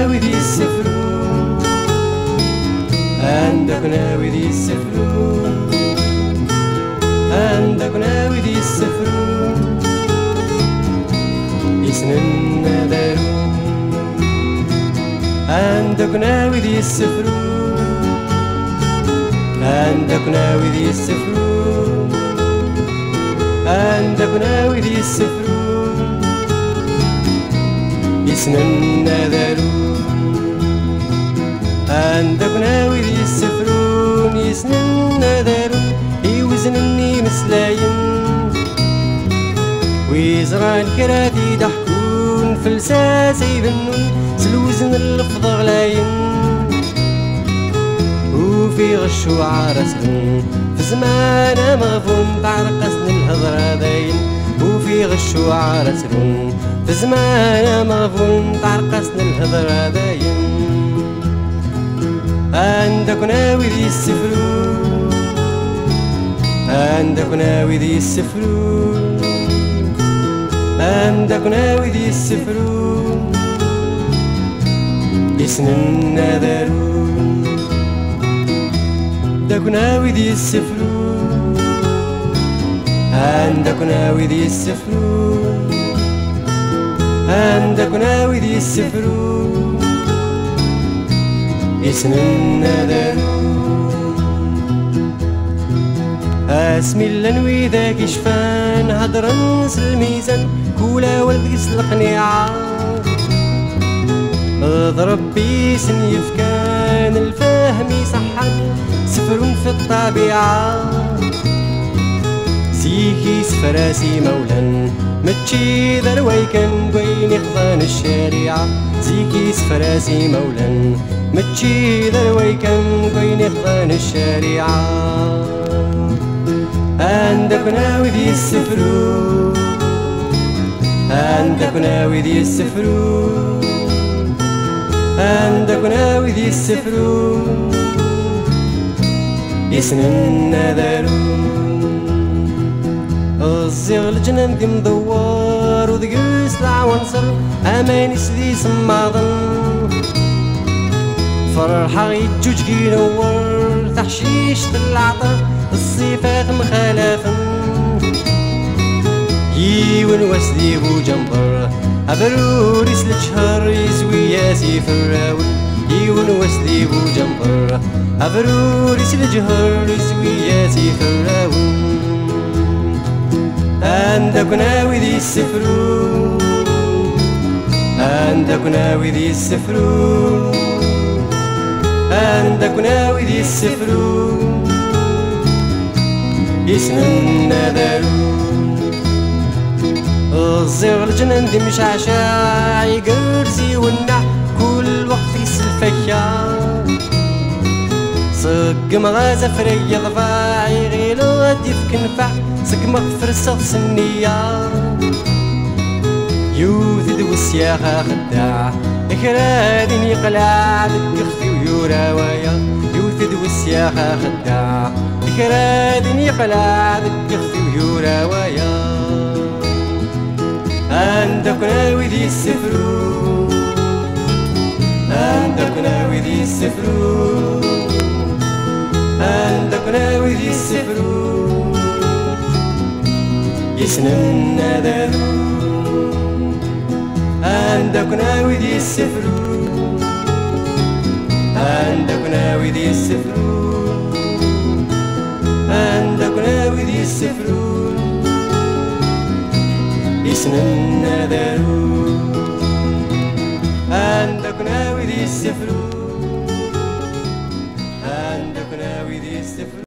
ناوي دي السفرون، عندك ناوي دي السفرون، عندك ناوي دي السفرون، يسنن دارون، عندك ناوي دي السفرون، عندك ناوي دي السفرون، عندك ناوي دي السفرون، يسنن دارون، عندك ناوي دي السفرون، يسنن دارون، يوزنني مسلاين، ويزران كراتي ضحكون في لساسي يبنون، سلوزن اللفظ غلاين، وفي غش وعرسن في زمان مغفون تعرقسن الهضرة داين، وفي غش وعرسن في زمان مغفون تعرقسن الهضرة داين، عندك ناوي دي السفرون، عندك ناوي دي السفرون، عندك ناوي دي السفرون، يسنن دارون، عندك ناوي دي السفرون، عندك ناوي دي السفرون، عندك ناوي دي السفرون، يسنن دارون، اسمي لنوي ذاك يشفان هضرن الميزان كولا ولد يسلقني عار، اضرب بيسن يفكان الفهم يصحن سفر في الطبيعة، سيكي سفراسي مولا متشي ذروي كان وين يخضن الشريعة، سيكي سفراسي مولا متشي ذروي كان وين يخضن الشريعة، عندك ناوي دي السفرون، عندك ناوي دي السفرون، عندك ناوي دي السفرون، يسنن دارون، الزغ الجنان دي مدوار وذقوس العوانصر اماني سدي سماضن، فرحة يجوج ينور تحشيش العطر الصفات مخالفن، يون وسدي بو جنبر أبرور يسلك شهر يزوي ياسي في الراول، يون وسدي بو جنبر أبرور يسلك شهر يزوي ياسي في الراول، عندك ناوي دي السفرون، عندك ناوي دي السفرون، عندك ناوي دي السفرون، يسنن دارون، الزغ الجنان دي مشعشع يقرزي والنع كل وقت يسلفكا، صق مغازة فريا ضفاعي غير غادي في كنفع صق مغفر الصغص النية، يوثد والسياخة خداع إكرادين يقلع بالكخفي ويوراوايا، يوثد والسياخة خداع إكرادين يقلع بالكخفي ويوراوايا، عندك ناوي دي السفرون، عندك ناوي دي السفرون، عندك ناوي دي السفرون، يسنن دارون، عندك ناوي دي السفرون، عندك ناوي دي السفرون، عندك ناوي دي السفرون، يسنن دارون، عندك ناوي دي السفرون، عندك ناوي دي السفرون.